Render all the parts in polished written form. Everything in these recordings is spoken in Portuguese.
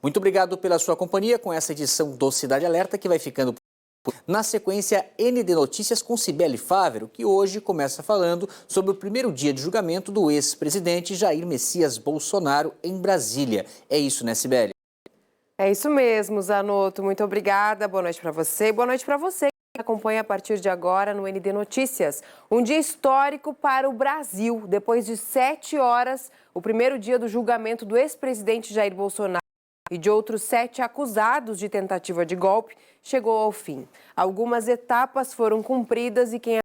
Muito obrigado pela sua companhia com essa edição do Cidade Alerta, que vai ficando na sequência ND Notícias com Cibele Fávero, que hoje começa falando sobre o primeiro dia de julgamento do ex-presidente Jair Messias Bolsonaro em Brasília. É isso, né, Cibele? É isso mesmo, Zanotto. Muito obrigada. Boa noite para você e boa noite para você que acompanha a partir de agora no ND Notícias. Um dia histórico para o Brasil. Depois de 7 horas, o primeiro dia do julgamento do ex-presidente Jair Bolsonaro e de outros 7 acusados de tentativa de golpe chegou ao fim. Algumas etapas foram cumpridas e quem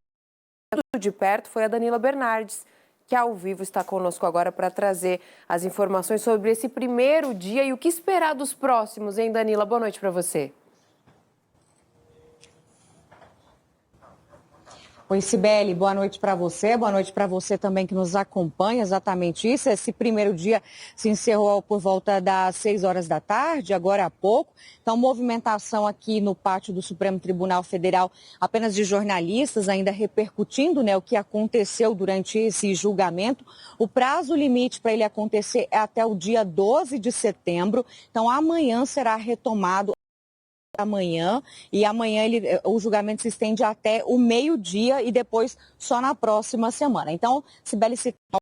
acompanhou de perto foi a Danila Bernardes, que ao vivo está conosco agora para trazer as informações sobre esse primeiro dia e o que esperar dos próximos, hein, Danila? Boa noite para você. Oi, Cibele, boa noite para você também que nos acompanha, exatamente isso. Esse primeiro dia se encerrou por volta das 6 horas da tarde, agora há pouco. Então, movimentação aqui no pátio do Supremo Tribunal Federal, apenas de jornalistas, ainda repercutindo, né, o que aconteceu durante esse julgamento. O prazo limite para ele acontecer é até o dia 12 de setembro, então amanhã será retomado. Amanhã o julgamento se estende até o meio-dia e depois só na próxima semana. Então, Cibele citou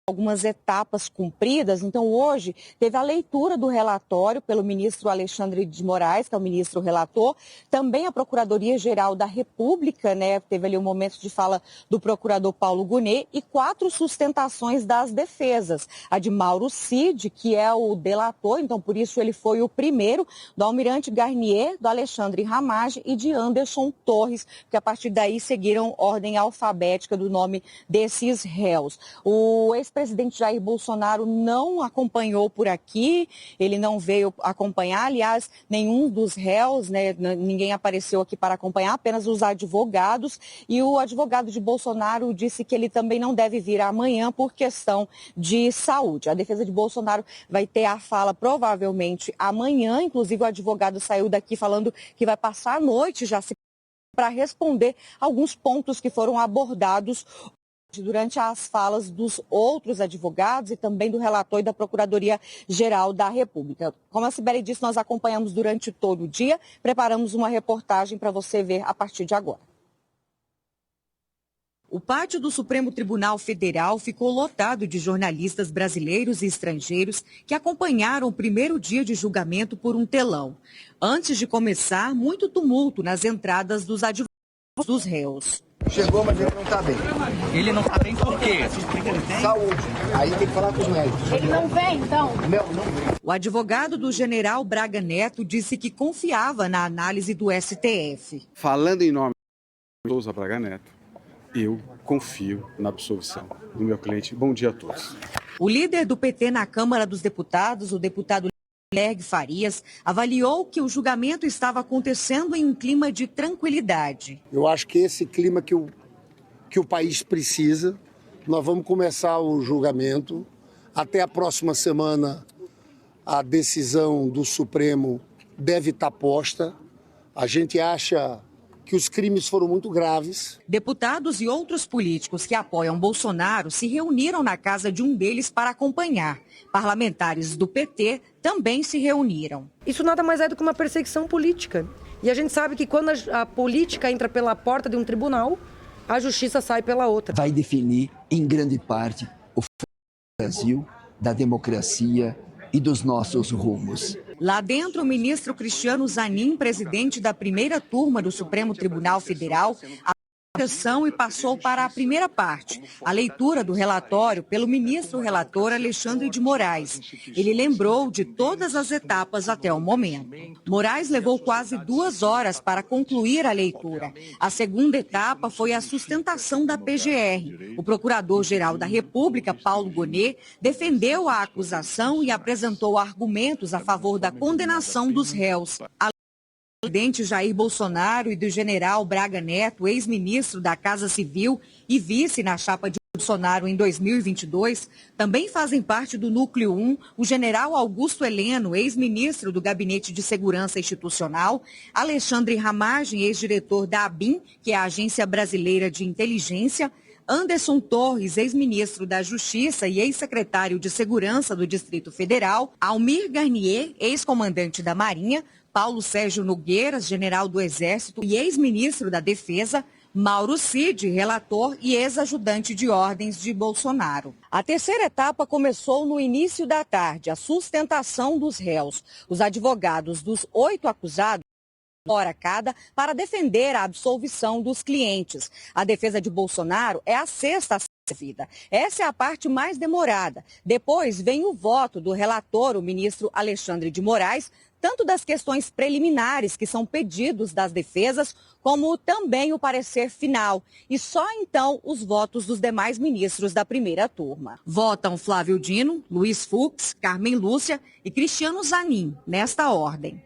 algumas etapas cumpridas. Então, hoje teve a leitura do relatório pelo ministro Alexandre de Moraes, que é o ministro relator, também a Procuradoria-Geral da República, né, teve ali um momento de fala do procurador Paulo Gonet e 4 sustentações das defesas. A de Mauro Cid, que é o delator, então por isso ele foi o primeiro, do Almirante Garnier, do Alexandre Ramage e de Anderson Torres, que a partir daí seguiram ordem alfabética do nome desses réus. O ex-presidente Jair Bolsonaro não acompanhou por aqui, ele não veio acompanhar, aliás, nenhum dos réus, né, ninguém apareceu aqui para acompanhar, apenas os advogados, e o advogado de Bolsonaro disse que ele também não deve vir amanhã por questão de saúde. A defesa de Bolsonaro vai ter a fala provavelmente amanhã, inclusive o advogado saiu daqui falando que vai passar a noite já para responder alguns pontos que foram abordados durante as falas dos outros advogados e também do relator e da Procuradoria-Geral da República. Como a Cibele disse, nós acompanhamos durante todo o dia, preparamos uma reportagem para você ver a partir de agora. O pátio do Supremo Tribunal Federal ficou lotado de jornalistas brasileiros e estrangeiros que acompanharam o primeiro dia de julgamento por um telão. Antes de começar, muito tumulto nas entradas dos advogados dos réus. Chegou, mas ele não está bem. Ele não está bem por quê? Saúde. Aí tem que falar com os médicos. Ele não vem, então? Não vem. O advogado do general Braga Neto disse que confiava na análise do STF. Falando em nome de Souza Braga Neto, eu confio na absolvição do meu cliente. Bom dia a todos. O líder do PT na Câmara dos Deputados, o deputado Lergue Farias, avaliou que o julgamento estava acontecendo em um clima de tranquilidade. Eu acho que esse clima que o país precisa. Nós vamos começar o julgamento. Até a próxima semana, a decisão do Supremo deve estar posta. A gente acha que os crimes foram muito graves. Deputados e outros políticos que apoiam Bolsonaro se reuniram na casa de um deles para acompanhar. Parlamentares do PT também se reuniram. Isso nada mais é do que uma perseguição política. E a gente sabe que quando a política entra pela porta de um tribunal, a justiça sai pela outra. Vai definir, em grande parte, o futuro do Brasil, da democracia e dos nossos rumos. Lá dentro, o ministro Cristiano Zanin, presidente da primeira turma do Supremo Tribunal Federal, e passou para a primeira parte, a leitura do relatório pelo ministro relator Alexandre de Moraes. Ele lembrou de todas as etapas até o momento. Moraes levou quase 2 horas para concluir a leitura. A segunda etapa foi a sustentação da PGR. O procurador-geral da República, Paulo Gonet, defendeu a acusação e apresentou argumentos a favor da condenação dos réus. O presidente Jair Bolsonaro e do general Braga Neto, ex-ministro da Casa Civil e vice na chapa de Bolsonaro em 2022, também fazem parte do Núcleo 1 o general Augusto Heleno, ex-ministro do Gabinete de Segurança Institucional, Alexandre Ramage, ex-diretor da ABIN, que é a Agência Brasileira de Inteligência, Anderson Torres, ex-ministro da Justiça e ex-secretário de Segurança do Distrito Federal, Almir Garnier, ex-comandante da Marinha, Paulo Sérgio Nogueira, general do Exército e ex-ministro da Defesa, Mauro Cid, relator e ex-ajudante de ordens de Bolsonaro. A terceira etapa começou no início da tarde, a sustentação dos réus. Os advogados dos 8 acusados hora cada para defender a absolvição dos clientes. A defesa de Bolsonaro é a sexta a ser servida. Essa é a parte mais demorada. Depois vem o voto do relator, o ministro Alexandre de Moraes, tanto das questões preliminares, que são pedidos das defesas, como também o parecer final. E só então os votos dos demais ministros da primeira turma. Votam Flávio Dino, Luiz Fux, Carmen Lúcia e Cristiano Zanin, nesta ordem.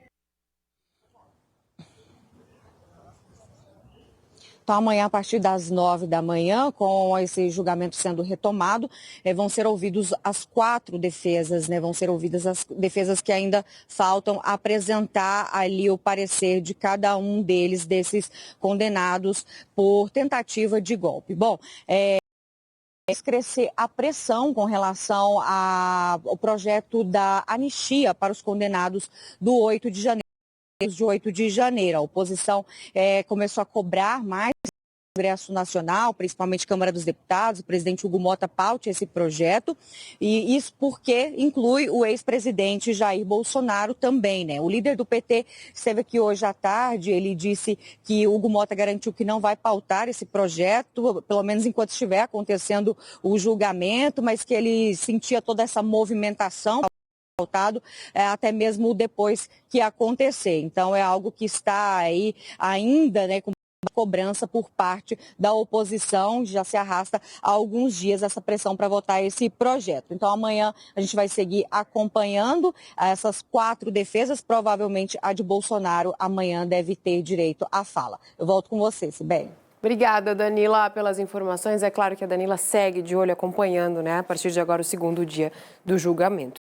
Então, amanhã, a partir das 9 da manhã, com esse julgamento sendo retomado, vão ser ouvidos as 4 defesas, né? Vão ser ouvidas as defesas que ainda faltam apresentar ali o parecer de cada um deles, desses condenados por tentativa de golpe. Bom, crescer a pressão com relação ao projeto da anistia para os condenados do 8 de janeiro. De 8 de janeiro. A oposição começou a cobrar mais do Congresso Nacional, principalmente Câmara dos Deputados, o presidente Hugo Mota paute esse projeto, e isso porque inclui o ex-presidente Jair Bolsonaro também, né? O líder do PT esteve aqui hoje à tarde, ele disse que Hugo Mota garantiu que não vai pautar esse projeto, pelo menos enquanto estiver acontecendo o julgamento, mas que ele sentia toda essa movimentação até mesmo depois que acontecer. Então é algo que está aí ainda, né, com uma cobrança por parte da oposição, já se arrasta há alguns dias essa pressão para votar esse projeto. Então amanhã a gente vai seguir acompanhando essas 4 defesas, provavelmente a de Bolsonaro amanhã deve ter direito à fala. Eu volto com você, Sibeli. Obrigada, Danila, pelas informações. É claro que a Danila segue de olho acompanhando, né, a partir de agora o segundo dia do julgamento.